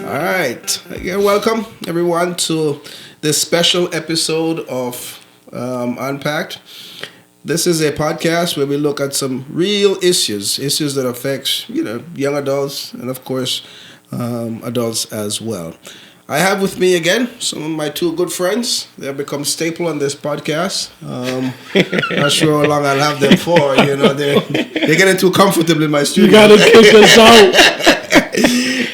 All right. Again, welcome everyone to this special episode of Unpacked. This is a podcast where we look at some real issues that affect young adults and of course adults as well. I have with me again some of my two good friends. They have become staple on this podcast. Not sure how long I'll have them for. They're getting too comfortable in my studio. You gotta kick us out.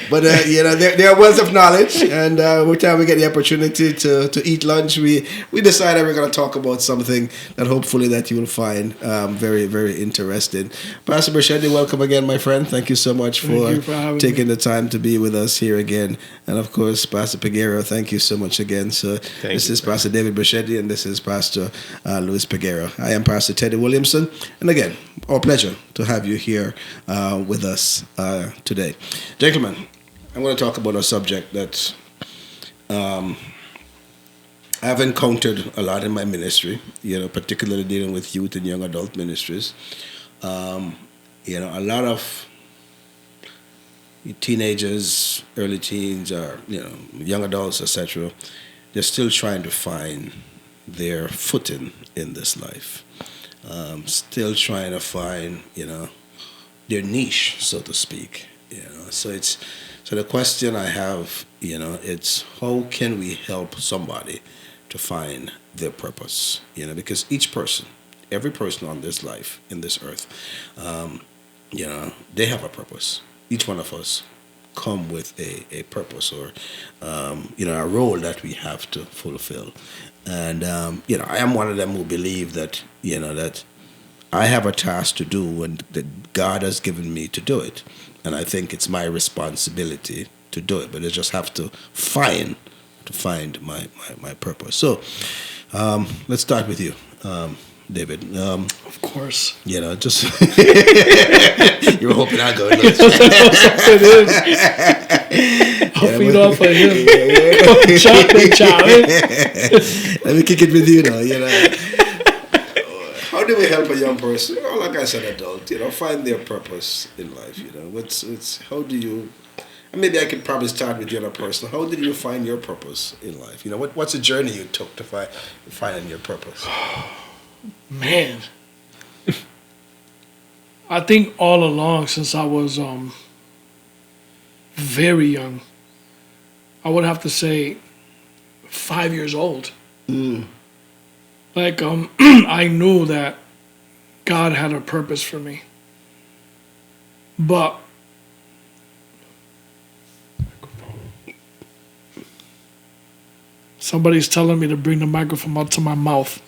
But they're wealth of knowledge, and every time we get the opportunity to eat lunch, we decide that we're going to talk about something that hopefully that you will find very, very interesting. Pastor Bracetti, welcome again, my friend. Thank you so much for taking the time to be with us here again. And of course, Pastor Peguero, thank you so much again. So this is Pastor David Bracetti, and this is Pastor Luis Peguero. I am Pastor Teddy Williamson, and again, our pleasure to have you here with us today. Gentlemen, I'm going to talk about a subject that I've encountered a lot in my ministry, particularly dealing with youth and young adult ministries. A lot of teenagers, early teens, or, young adults, etc., they're still trying to find their footing in this life. Still trying to find, their niche, so to speak. So the question I have, it's how can we help somebody to find their purpose? Because each person, every person on this life, in this earth, they have a purpose. Each one of us come with a purpose or, a role that we have to fulfill. And, I am one of them who believe that, that I have a task to do and that God has given me to do it. And I think it's my responsibility to do it, but I just have to find my purpose. So let's start with you, David. Of course. Just you were hoping I'd go. It is. I'll feed off of him. Chocolate. Let me kick it with you now. How do we help a young person, like I said, adult, find their purpose in life? How do you? And maybe I could probably start with you on a personal. How did you find your purpose in life? What's the journey you took to finding your purpose? Man, I think all along since I was very young, I would have to say 5 years old. Like, I knew that God had a purpose for me. But somebody's telling me to bring the microphone up to my mouth.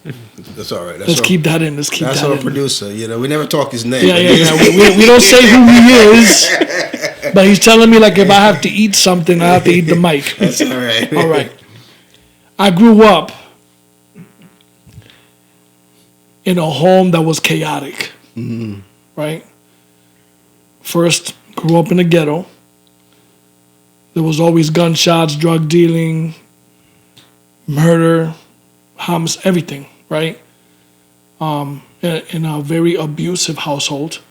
That's all right. Let's keep that in. That's our producer. We never talk his name. Yeah. We don't say who he is. But he's telling me, like, if I have to eat something, I have to eat the mic. That's all right. All right. I grew up in a home that was chaotic, right? First, grew up in the ghetto. There was always gunshots, drug dealing, murder, homicide, everything, right? In a very abusive household.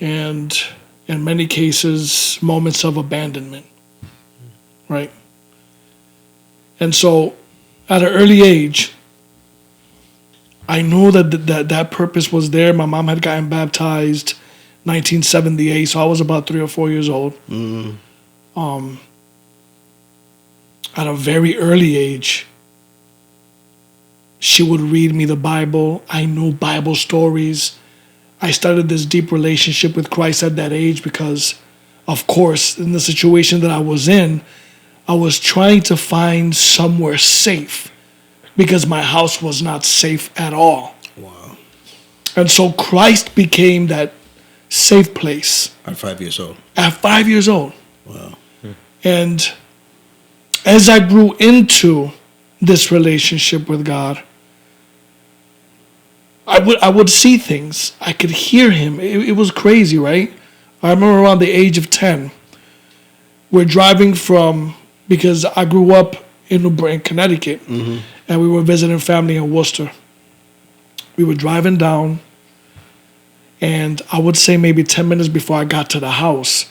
And in many cases, moments of abandonment, right? And so, at an early age, I knew that purpose was there. My mom had gotten baptized 1978, so I was about 3 or 4 years old. At a very early age, she would read me the Bible. I knew Bible stories. I started this deep relationship with Christ at that age because, of course, in the situation that I was in, I was trying to find somewhere safe, because my house was not safe at all. Wow. And so Christ became that safe place. At 5 years old? At 5 years old. Wow. And as I grew into this relationship with God, I would see things. I could hear him. It was crazy, right? I remember around the age of 10, we're driving because I grew up in Connecticut, and we were visiting family in Worcester. We were driving down, and I would say maybe 10 minutes before I got to the house,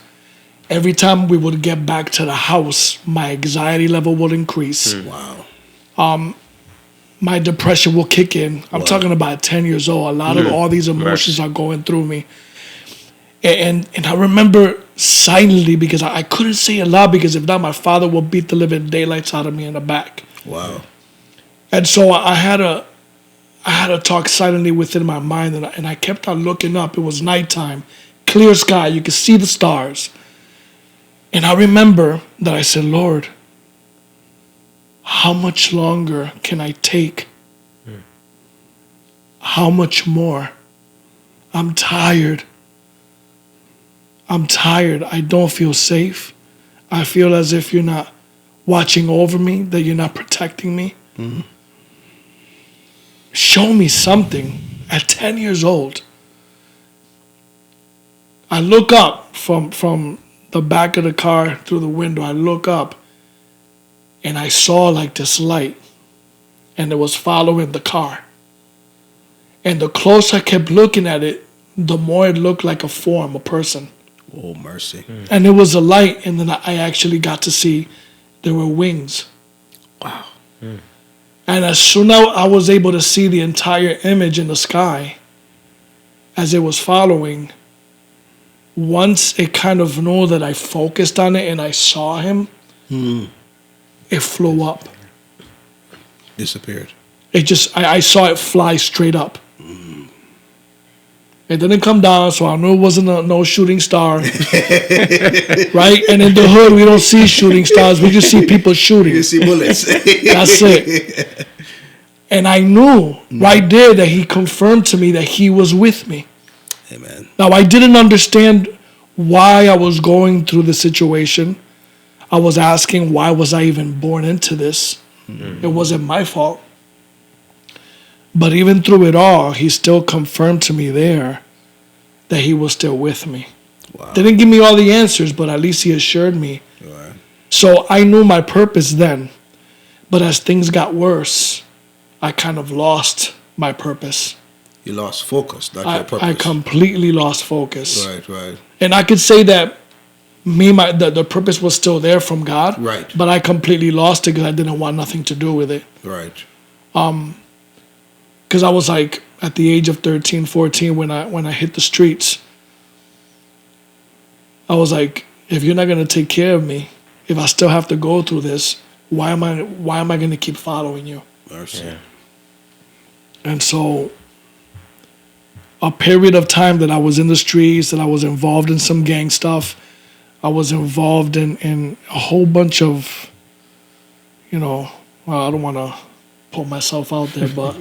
every time we would get back to the house, my anxiety level would increase. Wow. My depression will kick in. I'm talking about 10 years old. A lot of all these emotions are going through me. And I remember silently, because I couldn't say a lot, because if not, my father would beat the living daylights out of me in the back. Wow. And so I had to talk silently within my mind, and I kept on looking up. It was nighttime, clear sky. You could see the stars. And I remember that I said, Lord, how much longer can I take? How much more? I'm tired. I don't feel safe. I feel as if you're not watching over me, that you're not protecting me. Mm-hmm. Show me something. At 10 years old, I look up from the back of the car through the window. I look up and I saw like this light, and it was following the car. And the closer I kept looking at it, the more it looked like a form, a person. Oh, mercy. And it was a light, and then I actually got to see there were wings. Wow. And as soon as I was able to see the entire image in the sky as it was following, once it kind of knew that I focused on it and I saw him, it flew up. Disappeared. I saw it fly straight up. It didn't come down, so I knew it wasn't no shooting star. Right? And in the hood, we don't see shooting stars. We just see people shooting. You see bullets. That's it. And I knew right there that he confirmed to me that he was with me. Amen. Now, I didn't understand why I was going through the situation. I was asking, why was I even born into this? It wasn't my fault. But even through it all, he still confirmed to me there that he was still with me. Wow. Didn't give me all the answers, but at least he assured me. Right. So I knew my purpose then. But as things got worse, I kind of lost my purpose. You lost focus, not your purpose. I completely lost focus. Right. And I could say that the purpose was still there from God. Right. But I completely lost it because I didn't want nothing to do with it. Right. Because I was like, at the age of 13, 14, when I hit the streets, I was like, if you're not going to take care of me, if I still have to go through this, why am I going to keep following you? Mercy. Yeah. And so a period of time that I was in the streets, that I was involved in some gang stuff, I was involved in a whole bunch of, I don't want to put myself out there, but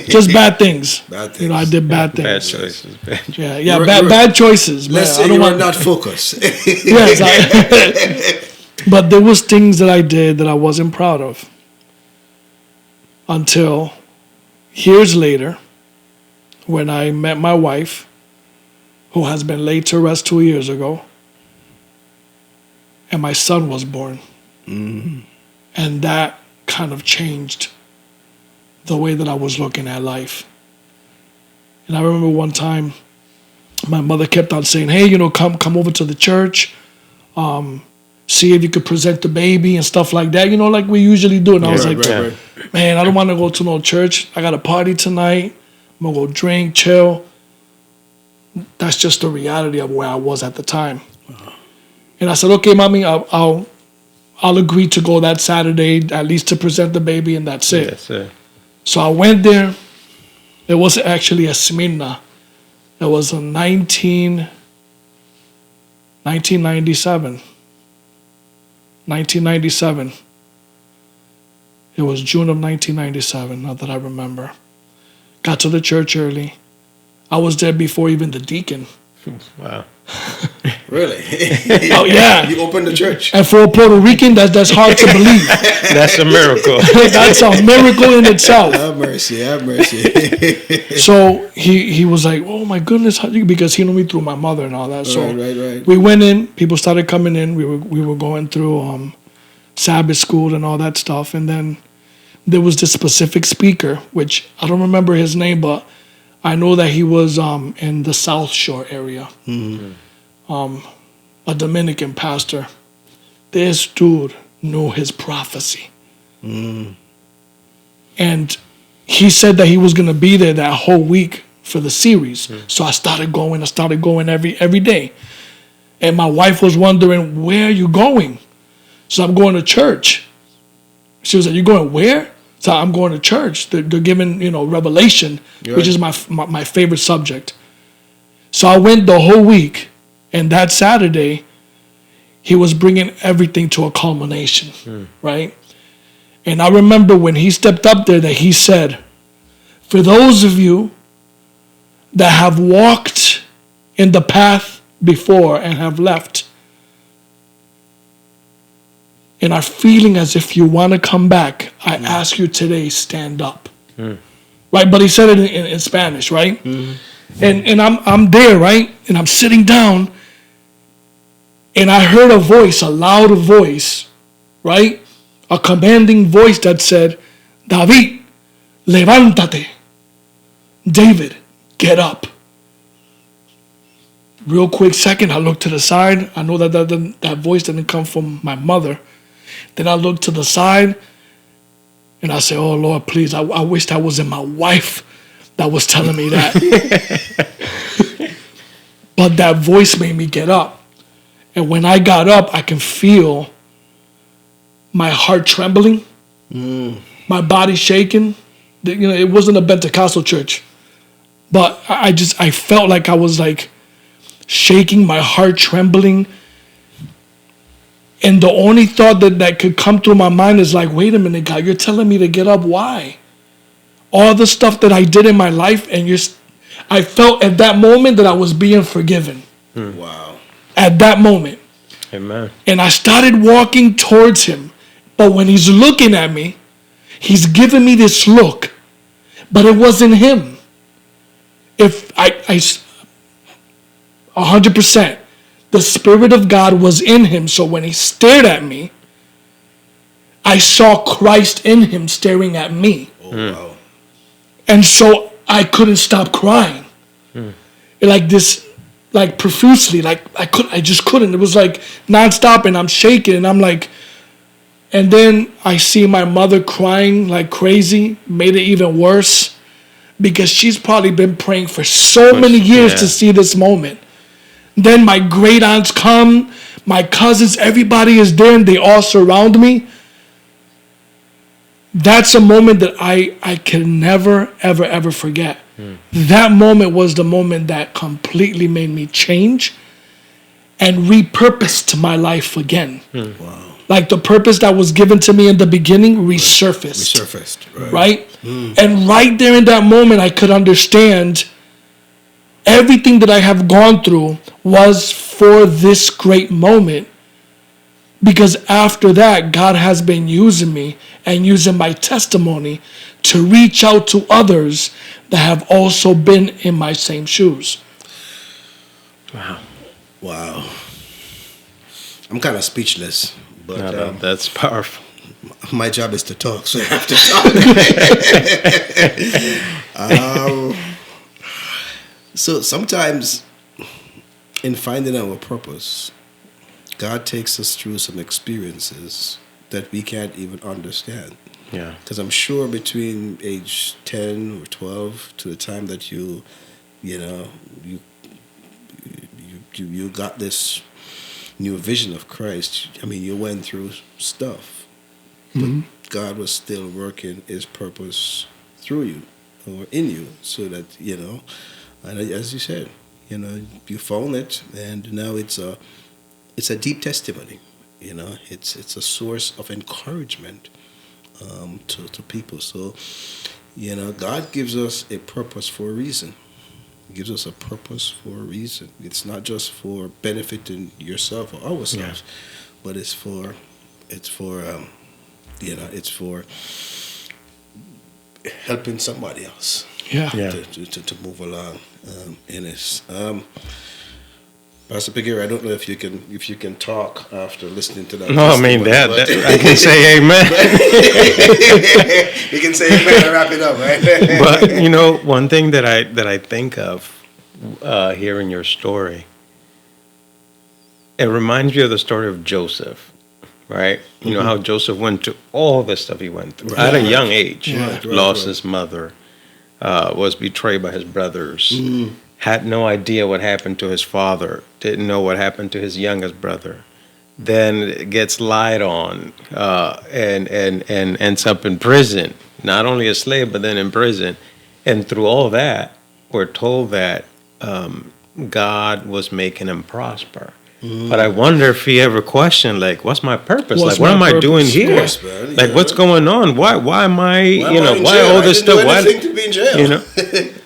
just bad things. Bad things. I did bad things. Bad choices. Bad choices. Let's Man, say you were not focused. Yes, but there was things that I did that I wasn't proud of. Until years later, when I met my wife, who has been laid to rest 2 years ago, and my son was born. Mm-hmm. And that kind of changed the way that I was looking at life. And I remember one time, my mother kept on saying, hey, come over to the church, see if you could present the baby and stuff like that, like we usually do. And I was like, man, I don't want to go to no church. I got a party tonight. I'm going to go drink, chill. That's just the reality of where I was at the time. And I said, okay, mommy, I'll agree to go that Saturday, at least to present the baby, and that's it. Yes, sir. So I went there. It was actually a Smyrna. It was in 1997. 1997. It was June of 1997, not that I remember. Got to the church early. I was there before even the deacon. Wow. Really? Oh, yeah. You opened the church. And for a Puerto Rican, that's hard to believe. That's a miracle. That's a miracle in itself. Have mercy. So he was like, oh my goodness, because he knew me through my mother and all that. So Right. we went in, people started coming in, we were going through Sabbath school and all that stuff. And then there was this specific speaker, which I don't remember his name, but I know that he was in the South Shore area. Mm-hmm. a Dominican pastor. This dude knew his prophecy. And he said that he was going to be there that whole week for the series. So I started going every day. And my wife was wondering, where are you going? So I'm going to church. She was like, you going where? So I'm going to church. They're giving, Revelation, which is my favorite subject. So I went the whole week. And that Saturday, he was bringing everything to a culmination, right? And I remember when he stepped up there that he said, for those of you that have walked in the path before and have left and are feeling as if you want to come back, I ask you today, stand up. Right? But he said it in Spanish, right? And I'm there, right? And I'm sitting down and I heard a voice, a loud voice, right? A commanding voice that said, David, levántate. David, get up. Real quick second, I looked to the side. I know that voice didn't come from my mother. Then I looked to the side and I said, oh Lord, please, I wish that wasn't my wife that was telling me that. But that voice made me get up. And when I got up, I can feel my heart trembling, my body shaking. It wasn't a Pentecostal church, but I felt like I was like shaking, my heart trembling. And the only thought that could come through my mind is like, wait a minute, God, you're telling me to get up. Why? All the stuff that I did in my life, and I felt at that moment that I was being forgiven. Wow. At that moment. Amen. And I started walking towards him. But when he's looking at me, he's giving me this look. But it wasn't him. If I 100%, the Spirit of God was in him. So when he stared at me, I saw Christ in him staring at me. Oh, wow. And so I couldn't stop crying. Like this, like profusely, like I just couldn't. It was like nonstop, and I'm shaking, and I'm like, and then I see my mother crying like crazy, made it even worse, because she's probably been praying for so many years to see this moment. Then my great aunts come, my cousins, everybody is there, and they all surround me. That's a moment that I can never, ever, ever forget. That moment was the moment that completely made me change and repurposed my life again. Wow. Like the purpose that was given to me in the beginning resurfaced. Right? And right there in that moment, I could understand everything that I have gone through was for this great moment. Because after that, God has been using me and using my testimony to reach out to others that have also been in my same shoes. Wow. I'm kind of speechless, but that's powerful. My job is to talk, so I have to talk. So sometimes in finding our purpose, God takes us through some experiences that we can't even understand. Yeah. Because I'm sure between age 10 or 12 to the time that you got this new vision of Christ, I mean, you went through stuff. But God was still working his purpose through you or in you so that, and as you said, you found it, and now it's a deep testimony. It's a source of encouragement to people. So, God gives us a purpose for a reason. He gives us a purpose for a reason. It's not just for benefiting yourself or ourselves, but it's for helping somebody else. To move along in this. Pastor Peguero, I don't know if you can talk after listening to that. No, I mean that I can say amen. You can say amen and wrap it up, right? But one thing that I think of hearing your story it reminds me of the story of Joseph, right? You know how Joseph went to all the stuff he went through at a young age. Lost his mother, was betrayed by his brothers, had no idea what happened to his father, didn't know what happened to his youngest brother. Then gets lied on and ends up in prison. Not only a slave, but then in prison. And through all that, we're told that God was making him prosper. But I wonder if he ever questioned, like, what's my purpose? What's What my am I purpose? doing here? Yes, man, Like, what's going on? Why am I, why all this stuff? Why to be in jail?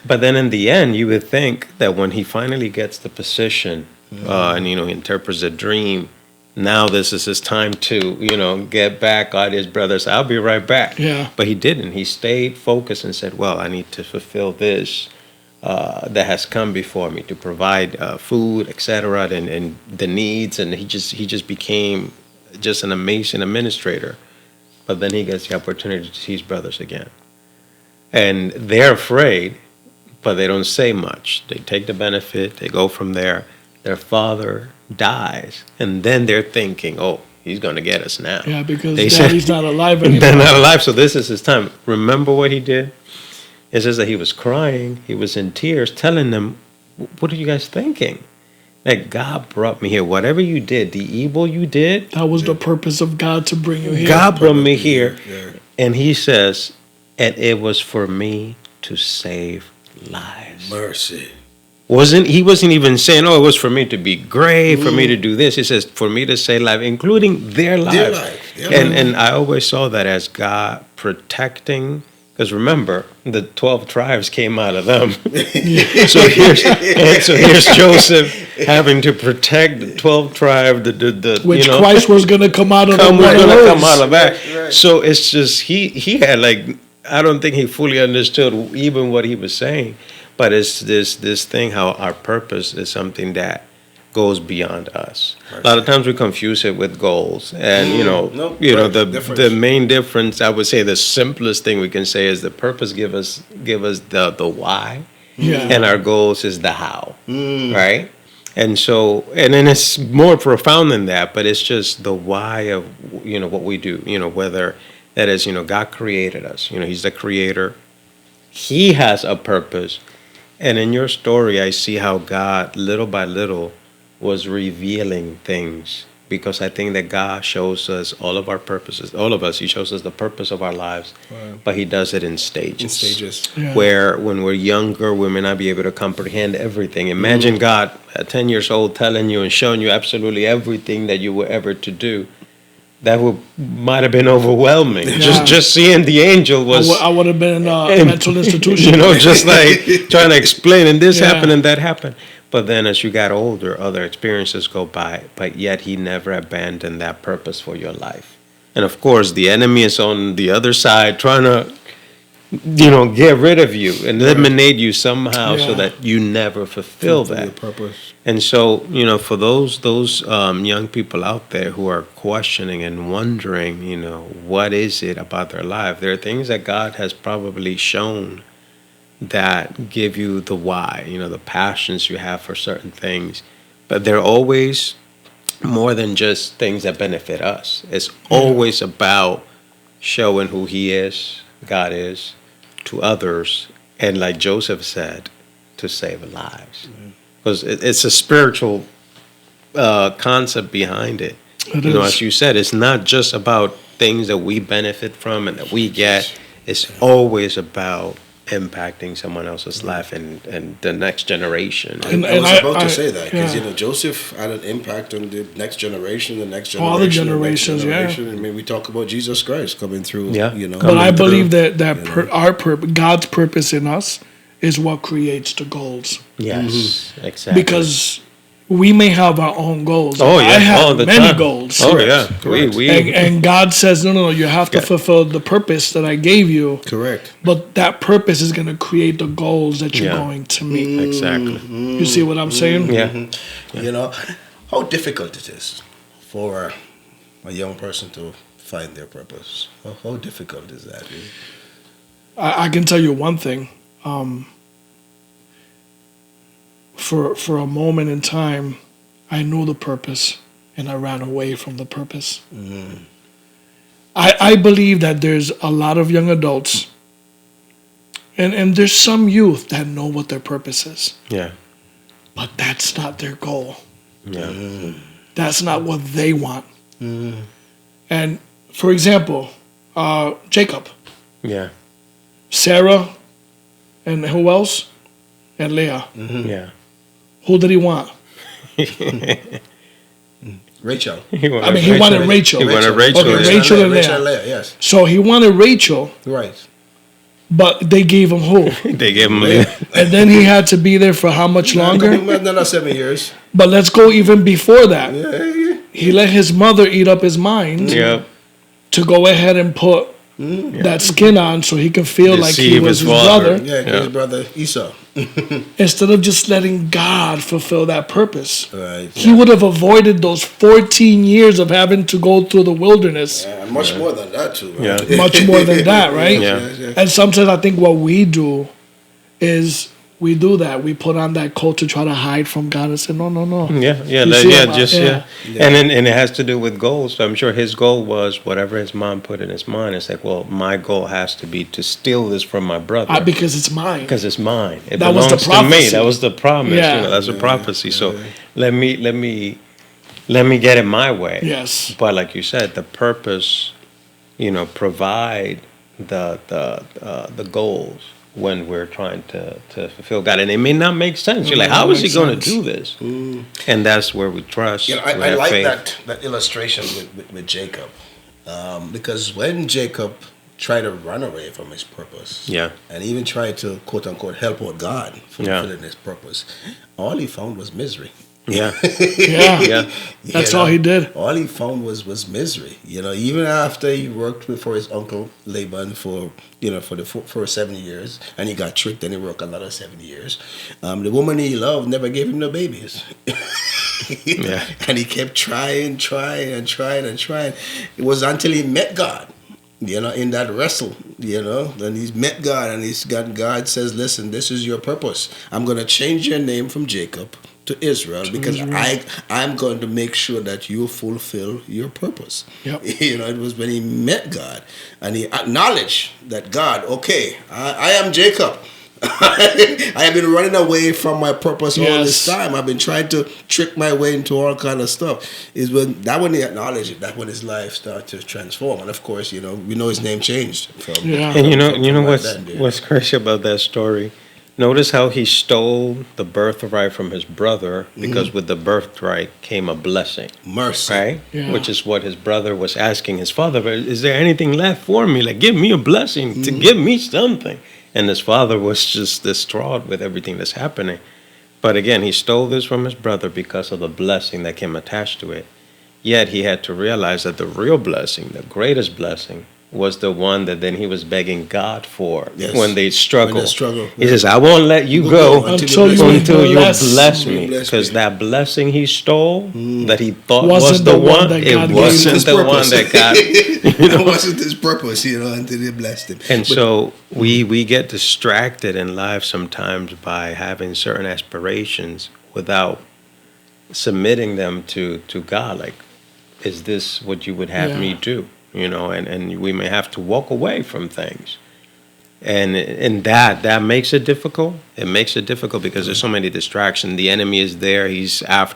But then in the end, you would think that when he finally gets the position and, he interprets a dream, now this is his time to, get back at his brothers. I'll be right back. Yeah. But he didn't. He stayed focused and said, well, I need to fulfill this that has come before me to provide food, etc., and the needs. And he just became just an amazing administrator. But then he gets the opportunity to see his brothers again. And they're afraid, but they don't say much. They take the benefit. They go from there. Their father dies. And then they're thinking, oh, he's going to get us now. Yeah, because Daddy's not alive anymore. They're not alive, so this is his time. Remember what he did? It says that he was crying. He was in tears, telling them, what are you guys thinking? Like, God brought me here. Whatever you did, the evil you did. That was the purpose of God to bring you here. God brought me here. Yeah. And he says, and it was for me to save lives. Mercy. He wasn't even saying, oh, it was for me to be great, for me to do this. He says, for me to save life, including their lives. Their life. Yeah. And I always saw that as God protecting. Because remember, the 12 tribes came out of them. So here's Joseph having to protect the 12 tribes. Which Christ was going to come out of them. Come out of that. Right. So it's just, he had I don't think he fully understood even what he was saying. But it's this thing how our purpose is something that goes beyond us. A lot of times we confuse it with goals, and the main difference, I would say, the simplest thing we can say is the purpose give us the why, and our goals is the how, right? And so, and then it's more profound than that, but it's just the why of what we do. Whether that is God created us. He's the creator. He has a purpose, and in your story, I see how God, little by little, was revealing things, because I think that God shows us all of our purposes, all of us. He shows us the purpose of our lives, but he does it in stages. Yeah. Where when we're younger, we may not be able to comprehend everything. Imagine God at 10 years old telling you and showing you absolutely everything that you were ever to do. That might have been overwhelming. Yeah. Just seeing the angel was. I would have been in a mental institution. Just like trying to explain, and this happened and that happened. But then as you got older, other experiences go by, but yet he never abandoned that purpose for your life. And of course, the enemy is on the other side trying to, get rid of you, eliminate you somehow so that you never fulfill that purpose. And so, for those young people out there who are questioning and wondering, what is it about their life? There are things that God has probably shown that give you the why, the passions you have for certain things. But they're always more than just things that benefit us. It's always about showing who he is, God is, to others. And like Joseph said, to save lives. Because it's a spiritual concept behind it. As you said, it's not just about things that we benefit from and that we get. It's always about impacting someone else's life and the next generation. And I was about to say that because Joseph had an impact on the next generation, all the generations. I mean, we talk about Jesus Christ coming through. But I believe that God's purpose in us is what creates the goals. Yes, exactly. Because we may have our own goals. Oh, yeah. I have many goals. Oh, yeah. And God says, no, you have to fulfill the purpose that I gave you. Correct. But that purpose is going to create the goals that you're going to meet. Exactly. You see what I'm saying? Yeah. How difficult it is for a young person to find their purpose. How difficult is that? I can tell you one thing. For a moment in time, I knew the purpose and I ran away from the purpose. I believe that there's a lot of young adults and there's some youth that know what their purpose is. Yeah. But that's not their goal. Yeah. That's not what they want. And for example, Jacob, Yeah. Sarah, and who else? And Leah. Yeah. Who did he want? Rachel. He wanted Rachel. He wanted Rachel. Okay, Yeah. Rachel and Rachel and Leah. Leah, yes. So he wanted Rachel, Right. but they gave him who? They gave him And then he had to be there for how much longer? Another 7 years. But let's go even before that. Yeah. He let his mother eat up his mind yeah. to go ahead and put that skin on so he can feel like he Deceive was his his father. brother, Yeah, his brother Esau. instead of just letting God fulfill that purpose. Right. He would have avoided those 14 years of having to go through the wilderness. And much more than that, too. Right? Yeah. Much more than that, right? Yeah. And sometimes I think what we do is we do that. We put on that coat to try to hide from God and say, no. Yeah, You see him, yeah. And then and it has to do with goals. So I'm sure his goal was whatever his mom put in his mind. It's like, well, my goal has to be to steal this from my brother Because it's mine. because it's mine. It That was belongs the to me. prophecy. That was the promise. Yeah. You know, that's a prophecy. So let me get it my way. Yes. But like you said, the purpose, provide the goals when we're trying to fulfill God. And it may not make sense. You're like, how is he going to do this? And that's where we trust. You know, we I have like faith. that illustration with Jacob. Because when Jacob tried to run away from his purpose, Yeah. and even tried to, quote unquote, help out God fulfilling his purpose, all he found was misery. Yeah. Yeah. Yeah. That's all he did. All he found was misery. Even after he worked for his uncle Laban for for 7 years, and he got tricked, and he worked another 7 years. The woman he loved never gave him no babies. Yeah. And he kept trying. It was until he met God. In that wrestle, then he's met God, and God says, listen, this is your purpose. I'm going to change your name from Jacob to Israel because I'm going to make sure that you fulfill your purpose. Yep. It was when he met God and he acknowledged that God, okay, I am Jacob. I have been running away from my purpose all this time. I've been trying to trick my way into all kind of stuff. Is when he acknowledged it, that when his life started to transform. And of course, we know his name changed. And what's crazy about that story? Notice how he stole the birthright from his brother because with the birthright came a blessing. Mercy. Right? Yeah. Which is what his brother was asking his father. Is there anything left for me? Like, give me a blessing to give me something. And his father was just distraught with everything that's happening. But again, he stole this from his brother because of the blessing that came attached to it. Yet he had to realize that the real blessing, the greatest blessing, was the one that then he was begging God for when they struggle. He says, I won't let you go until you bless me. Because that blessing he stole, that he thought was the one, it wasn't the one that God... It wasn't his purpose, until he blessed him. And so we get distracted in life sometimes by having certain aspirations without submitting them to God. Like, is this what you would have me do? And we may have to walk away from things. And that makes it difficult. It makes it difficult because there's so many distractions. The enemy is there. He's a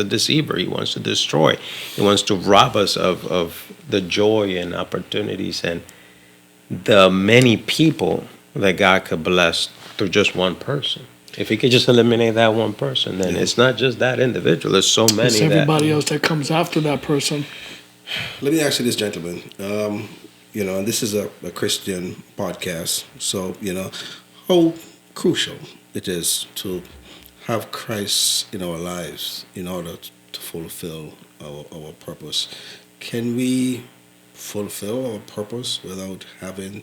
deceiver. He wants to destroy. He wants to rob us of the joy and opportunities and the many people that God could bless through just one person. If he could just eliminate that one person, then it's not just that individual. There's so many. It's everybody else that comes after that person. Let me ask you this, gentlemen. And this is a Christian podcast, so how crucial it is to have Christ in our lives in order to fulfill our purpose. Can we fulfill our purpose without having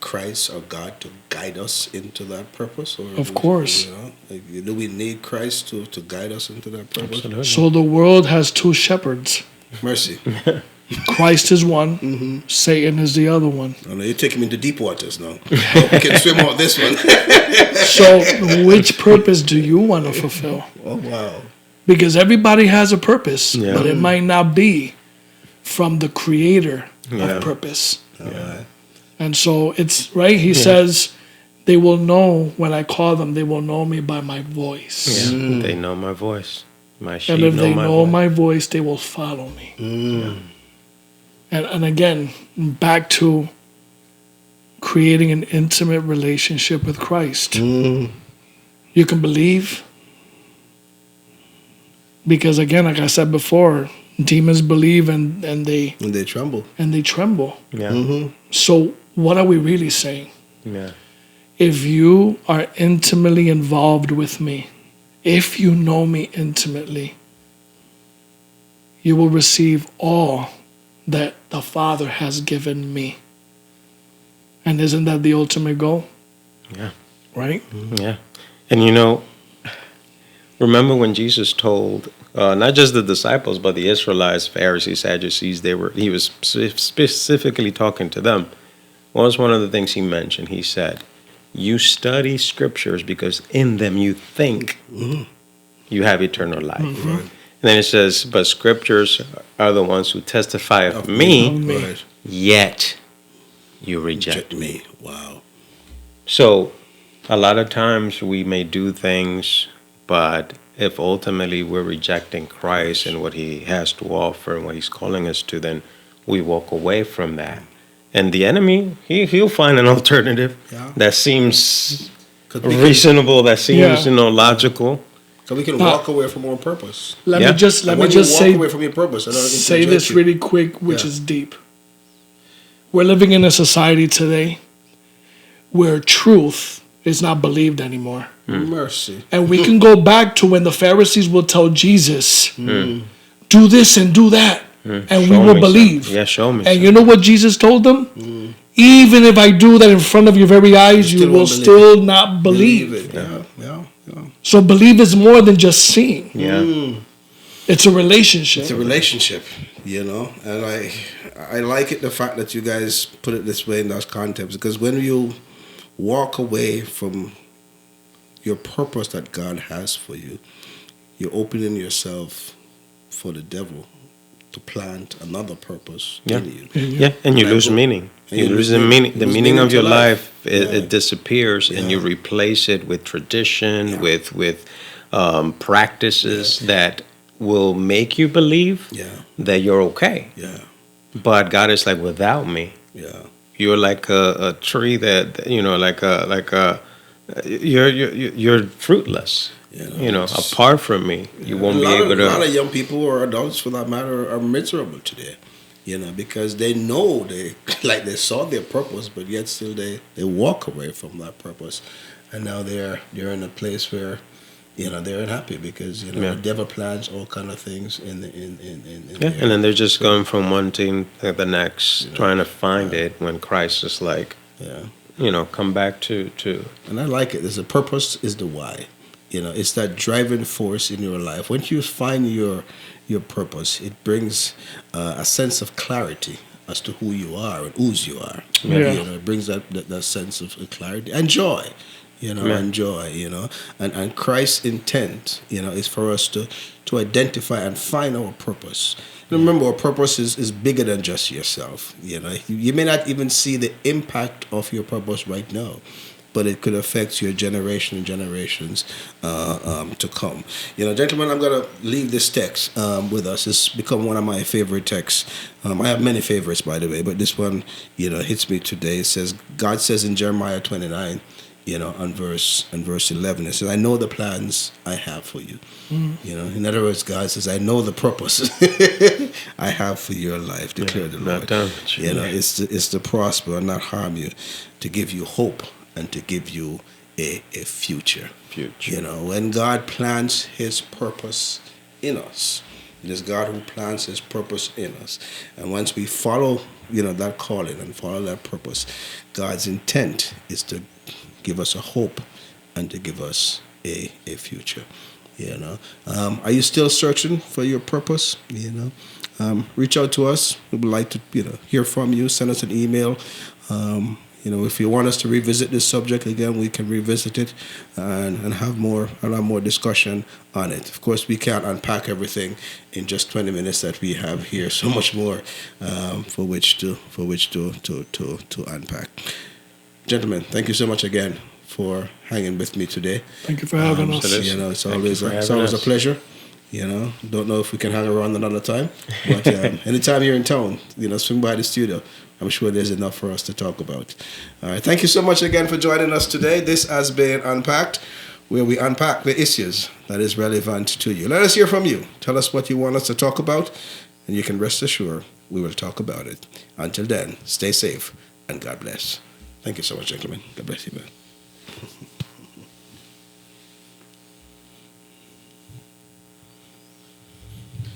Christ or God to guide us into that purpose? Or of course. Do we need Christ to guide us into that purpose? Absolutely. So the world has two shepherds. Mercy. Christ is one, Satan is the other one. Oh, no, you're taking me into deep waters now. Hope we can swim out this one. So which purpose do you want to fulfill? Oh, wow. Because everybody has a purpose, Yeah. but it might not be from the creator Yeah. of purpose. All right. And so it's right. He says, they will know when I call them, they will know me by my voice. Yeah. They know my voice. My sheep And if they know voice. my voice, they will follow me. And again, back to creating an intimate relationship with Christ. You can believe. Because again, like I said before, demons believe and they And they tremble. tremble. Yeah. So what are we really saying? Yeah. If you are intimately involved with me, if you know me intimately, you will receive all that the Father has given me. And isn't that the ultimate goal? Yeah. Right? Yeah. And remember when Jesus told not just the disciples, but the Israelites, Pharisees, Sadducees, he was specifically talking to them. What was one of the things he mentioned? He said, you study scriptures because in them you think you have eternal life. And then it says, but scriptures are the ones who testify of me, Right. yet you reject me. me. Wow. So a lot of times we may do things, but if ultimately we're rejecting Christ and what he has to offer and what he's calling us to, then we walk away from that. And the enemy, he'll find an alternative that seems 'Cause we can- reasonable, that seems logical. So we can walk away from our purpose. Let Yeah. me just And when you walk say away from your purpose, I don't say interject this you. really quick, which Yeah. is deep. We're living in a society today where truth is not believed anymore. Mercy. And we can go back to when the Pharisees will tell Jesus, do this and do that, and we Show will me believe. something. Yeah, show me. And you know what Jesus told them? Even if I do that in front of your very eyes, you still will won't believe still not believe. it. Yeah. So believe is more than just seeing. Yeah. It's a relationship. It's a relationship, and I like it, the fact that you guys put it this way in those contexts, because when you walk away from your purpose that God has for you, you're opening yourself for the devil to plant another purpose in you. Yeah, and you lose meaning. And You you lose lose the meaning. The lose meaning meaning of to your life. life, it Yeah. disappears, and you replace it with tradition, with practices that will make you believe that you're okay. Yeah. But God is like, without me, Yeah. you're like a tree that you're fruitless. Apart from me, you won't be able A lot to. of young people, or adults for that matter, are miserable today. Because they know they saw their purpose, but yet still they walk away from that purpose, and now they're in a place where they're unhappy because the devil plans all kind of things in And then they're just going from one thing to the next, trying to find it when Christ is like, come back to. And I like it. There's a purpose is the why. It's that driving force in your life. Once you find your purpose, it brings a sense of clarity as to who you are and whose you are. It brings that sense of clarity and joy. And joy. And Christ's intent, is for us to identify and find our purpose. Remember, our purpose is bigger than just yourself. You may not even see the impact of your purpose right now, but it could affect your generation and generations to come. Gentlemen, I'm going to leave this text with us. It's become one of my favorite texts. I have many favorites, by the way, but this one, hits me today. It says, God says in Jeremiah 29, on verse 11, it says, I know the plans I have for you. In other words, God says, I know the purpose I have for your life, declare the Lord. It's to prosper and not harm you, to give you hope and to give you a future. When God plants his purpose in us, it is God who plants his purpose in us. And once we follow, that calling and follow that purpose, God's intent is to give us a hope and to give us a future. You know, are you still searching for your purpose? You know, reach out to us. We would like to, hear from you. Send us an email. If you want us to revisit this subject again, we can revisit it and have a lot more discussion on it. Of course, we can't unpack everything in just 20 minutes that we have here. So much more for which to unpack. Gentlemen, thank you so much again for hanging with me today. Thank you for having us. It's always a pleasure. Don't know if we can hang around another time, but anytime you're in town, swing by the studio. I'm sure there's enough for us to talk about. All right, thank you so much again for joining us today. This has been Unpacked, where we unpack the issues that is relevant to you. Let us hear from you. Tell us what you want us to talk about, and you can rest assured we will talk about it. Until then, stay safe and God bless. Thank you so much, gentlemen. God bless you, man.